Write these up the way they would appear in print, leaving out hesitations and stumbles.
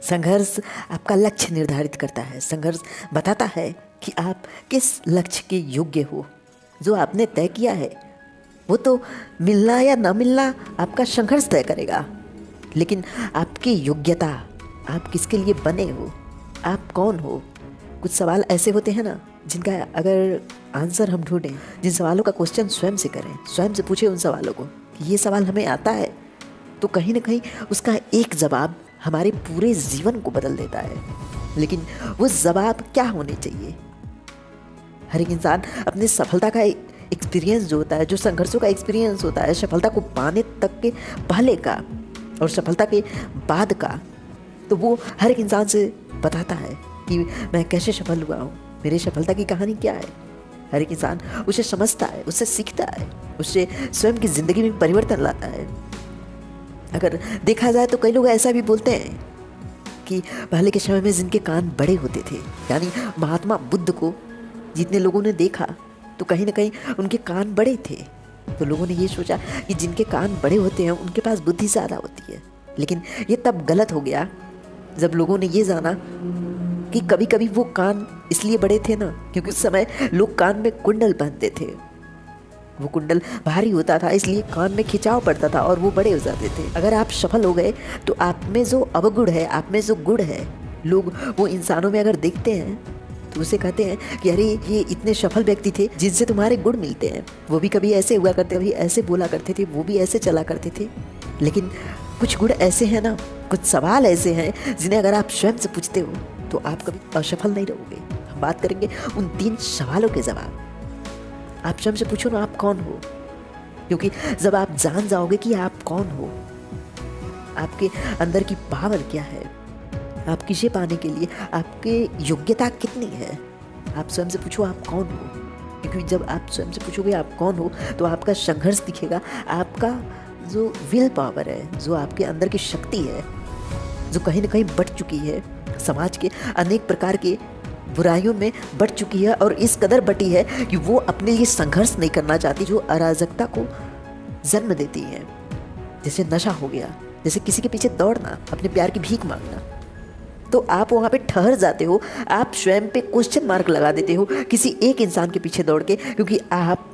संघर्ष आपका लक्ष्य निर्धारित करता है। संघर्ष बताता है कि आप किस लक्ष्य के योग्य हो। जो आपने तय किया है वो तो मिलना या ना मिलना आपका संघर्ष तय करेगा, लेकिन आपकी योग्यता, आप किसके लिए बने हो, आप कौन हो। कुछ सवाल ऐसे होते हैं ना जिनका अगर आंसर हम ढूंढें, जिन सवालों का क्वेश्चन स्वयं से करें, स्वयं से पूछें उन सवालों को कि ये सवाल हमें आता है, तो कहीं ना कहीं उसका एक जवाब हमारे पूरे जीवन को बदल देता है। लेकिन वो जवाब क्या होने चाहिए? हर एक इंसान अपने सफलता का एक्सपीरियंस जो होता है, जो संघर्षों का एक्सपीरियंस होता है, सफलता को पाने तक के पहले का और सफलता के बाद का, तो वो हर एक इंसान से बताता है कि मैं कैसे सफल हुआ हूँ, मेरी सफलता की कहानी क्या है। हर एक इंसान उसे समझता है, उससे सीखता है, उससे स्वयं की ज़िंदगी में परिवर्तन लाता है। अगर देखा जाए तो कई लोग ऐसा भी बोलते हैं कि पहले के समय में जिनके कान बड़े होते थे, यानी महात्मा बुद्ध को जितने लोगों ने देखा तो कहीं ना कहीं उनके कान बड़े थे, तो लोगों ने ये सोचा कि जिनके कान बड़े होते हैं उनके पास बुद्धि ज़्यादा होती है। लेकिन ये तब गलत हो गया जब लोगों ने ये जाना कि कभी कभी वो कान इसलिए बड़े थे ना क्योंकि उस समय लोग कान में कुंडल पहनते थे। वो कुंडल भारी होता था, इसलिए कान में खिंचाव पड़ता था और वो बड़े हो जाते थे। अगर आप सफल हो गए तो आप में जो अवगुण है, आप में जो गुण है, लोग वो इंसानों में अगर देखते हैं तो उसे कहते हैं कि अरे ये इतने सफल व्यक्ति थे जिनसे तुम्हारे गुण मिलते हैं। वो भी कभी ऐसे हुआ करते, कभी ऐसे बोला करते थे, वो भी ऐसे चला करते थे। लेकिन कुछ गुण ऐसे हैं ना, कुछ सवाल ऐसे हैं जिन्हें अगर आप स्वयं से पूछते हो तो आप कभी असफल नहीं रहोगे। हम बात करेंगे उन 3 सवालों के जवाब। आप स्वयं से पूछो ना, आप कौन हो? क्योंकि जब आप जान जाओगे कि आप कौन हो, आपके अंदर की पावर क्या है, आप किसे पाने के लिए आपके योग्यता कितनी है, आप स्वयं से पूछो आप कौन हो। क्योंकि जब आप स्वयं से पूछोगे आप कौन हो तो आपका संघर्ष दिखेगा, आपका जो विल पावर है, जो आपके अंदर की शक्ति है, जो कहीं ना कहीं बढ़ चुकी है, समाज के अनेक प्रकार के बुराइयों में बढ़ चुकी है और इस कदर बटी है कि वो अपने लिए संघर्ष नहीं करना चाहती, जो अराजकता को जन्म देती है। जैसे नशा हो गया, जैसे किसी के पीछे दौड़ना, अपने प्यार की भीख मांगना, तो आप वहाँ पे ठहर जाते हो, आप स्वयं पे क्वेश्चन मार्क लगा देते हो किसी एक इंसान के पीछे दौड़ के, क्योंकि आप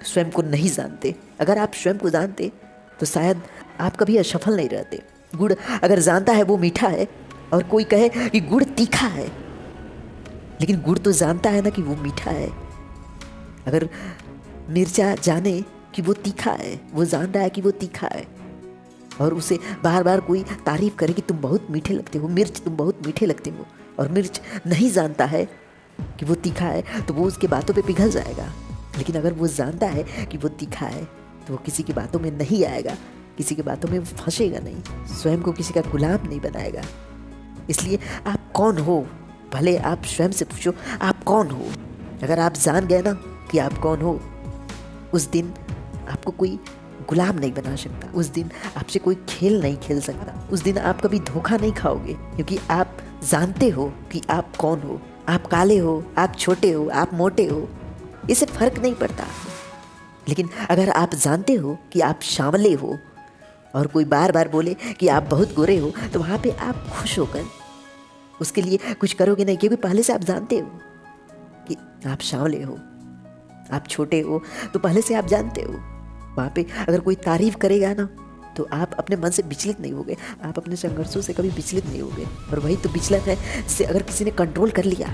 स्वयं को नहीं जानते। अगर आप स्वयं को जानते तो शायद आप कभी असफल नहीं रहते। गुड़ अगर जानता है वो मीठा है और कोई कहे कि गुड़ तीखा है, लेकिन गुड़ तो जानता है ना कि वो मीठा है। अगर मिर्चा जाने कि वो तीखा है, वो जान रहा है कि वो तीखा है, और उसे बार बार कोई तारीफ करे कि तुम बहुत मीठे लगते हो, मिर्च तुम बहुत मीठे लगते हो, और मिर्च नहीं जानता है कि वो तीखा है, तो वो उसके बातों पे पिघल जाएगा। लेकिन अगर वो जानता है कि वो तीखा है तो वो किसी की बातों में नहीं आएगा, किसी की बातों में फंसेगा नहीं, स्वयं को किसी का गुलाम नहीं बनाएगा। इसलिए आप कौन हो, भले आप स्वयं से पूछो आप कौन हो। अगर आप जान गए ना कि आप कौन हो, उस दिन आपको कोई गुलाम नहीं बना सकता, उस दिन आपसे कोई खेल नहीं खेल सकता, उस दिन आप कभी धोखा नहीं खाओगे, क्योंकि आप जानते हो कि आप कौन हो। आप काले हो, आप छोटे हो, आप मोटे हो, इससे फर्क नहीं पड़ता। लेकिन अगर आप जानते हो कि आप सांवले हो और कोई बार बार बोले कि आप बहुत गोरे हो, तो वहाँ पे आप खुश होकर उसके लिए कुछ करोगे नहीं, क्योंकि पहले से आप जानते हो कि आप सांवले हो, आप छोटे हो, तो पहले से आप जानते हो। वहाँ पे अगर कोई तारीफ करेगा ना तो आप अपने मन से विचलित नहीं होगे, आप अपने संघर्षों से कभी विचलित नहीं होगे। और वही तो विचलन है जिसे अगर किसी ने कंट्रोल कर लिया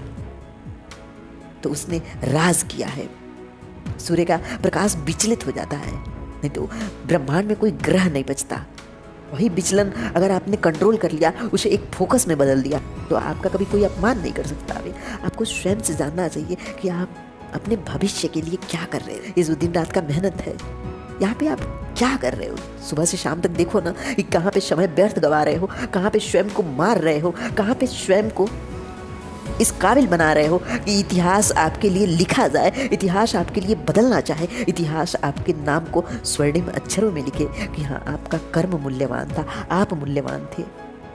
तो उसने राज किया है। सूर्य का प्रकाश विचलित हो जाता है, नहीं तो ब्रह्मांड में कोई ग्रह नहीं बचता। वही विचलन अगर आपने कंट्रोल कर लिया, उसे एक फोकस में बदल दिया, तो आपका कभी कोई अपमान नहीं कर सकता। आपको स्वयं से जानना चाहिए कि आप अपने भविष्य के लिए क्या कर रहे हैं। ये जो दिन रात का मेहनत है, यहाँ पे आप क्या कर रहे हो? सुबह से शाम तक देखो ना कि कहाँ पे समय व्यर्थ गवा रहे हो, कहाँ पे स्वयं को मार रहे हो, कहाँ पे स्वयं को इस काबिल बना रहे हो कि इतिहास आपके लिए लिखा जाए, इतिहास आपके लिए बदलना चाहे, इतिहास आपके नाम को स्वर्णिम अक्षरों में लिखे कि हाँ आपका कर्म मूल्यवान था, आप मूल्यवान थे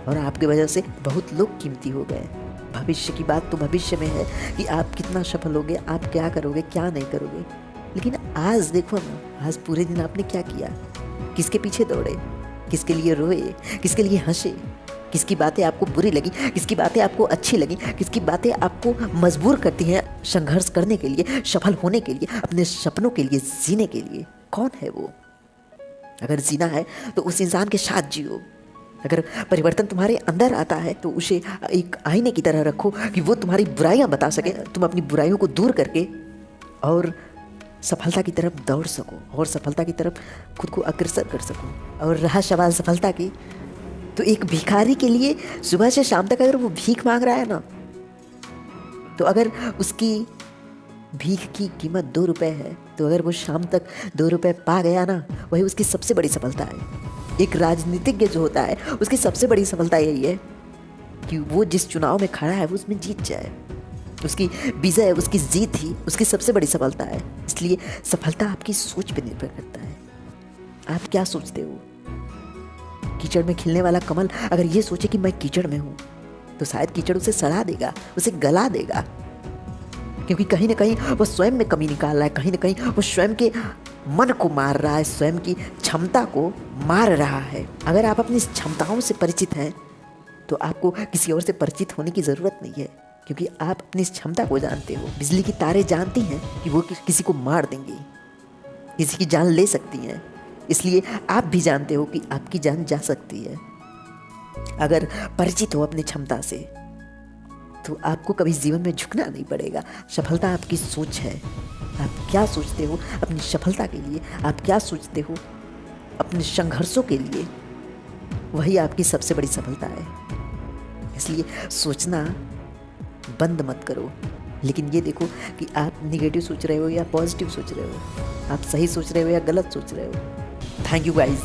और आपकी वजह से बहुत लोग कीमती हो गए। भविष्य की बात तो भविष्य में है कि आप कितना सफल होगे, आप क्या करोगे, क्या नहीं करोगे। लेकिन आज देखो ना, आज पूरे दिन आपने क्या किया, किसके पीछे दौड़े, किसके लिए रोए, किसके लिए हंसे, किसकी बातें आपको बुरी लगी, किसकी बातें आपको अच्छी लगी, किसकी बातें आपको मजबूर करती हैं संघर्ष करने के लिए, सफल होने के लिए, अपने सपनों के लिए, जीने के लिए। कौन है वो? अगर जीना है तो उस इंसान के साथ जियो। अगर परिवर्तन तुम्हारे अंदर आता है तो उसे एक आईने की तरह रखो कि वो तुम्हारी बुराइयां बता सके, तुम अपनी बुराइयों को दूर करके और सफलता की तरफ दौड़ सको और सफलता की तरफ खुद को अग्रसर कर सको। और रहा सवाल सफलता की, तो एक भिखारी के लिए सुबह से शाम तक अगर वो भीख मांग रहा है ना, तो अगर उसकी भीख की कीमत 2 रुपए है, तो अगर वो शाम तक 2 रुपए पा गया ना, वही उसकी सबसे बड़ी सफलता है। एक राजनीतिज्ञ जो होता है उसकी सबसे बड़ी सफलता यही है कि वो जिस चुनाव में खड़ा है वो उसमें जीत जाए। उसकी विजय, उसकी जीत ही उसकी सबसे बड़ी सफलता है। इसलिए सफलता आपकी सोच पर निर्भर करता है। आप क्या सोचते हो? कीचड़ में खिलने वाला कमल अगर ये सोचे कि मैं कीचड़ में हूँ, तो शायद कीचड़ उसे सड़ा देगा, उसे गला देगा, क्योंकि कहीं ना कहीं वो स्वयं में कमी निकाल रहा है, कहीं ना कहीं वो स्वयं के मन को मार रहा है, स्वयं की क्षमता को मार रहा है। अगर आप अपनी क्षमताओं से परिचित हैं तो आपको किसी और से परिचित होने की ज़रूरत नहीं है, क्योंकि आप अपनी क्षमता को जानते हो। बिजली की तारें जानती हैं कि वो किसी को मार देंगी, किसी की जान ले सकती हैं, इसलिए आप भी जानते हो कि आपकी जान जा सकती है। अगर परिचित हो अपनी क्षमता से तो आपको कभी जीवन में झुकना नहीं पड़ेगा। सफलता आपकी सोच है। आप क्या सोचते हो अपनी सफलता के लिए, आप क्या सोचते हो अपने संघर्षों के लिए, वही आपकी सबसे बड़ी सफलता है। इसलिए सोचना बंद मत करो, लेकिन ये देखो कि आप निगेटिव सोच रहे हो या पॉजिटिव सोच रहे हो, आप सही सोच रहे हो या गलत सोच रहे हो। Thank you guys.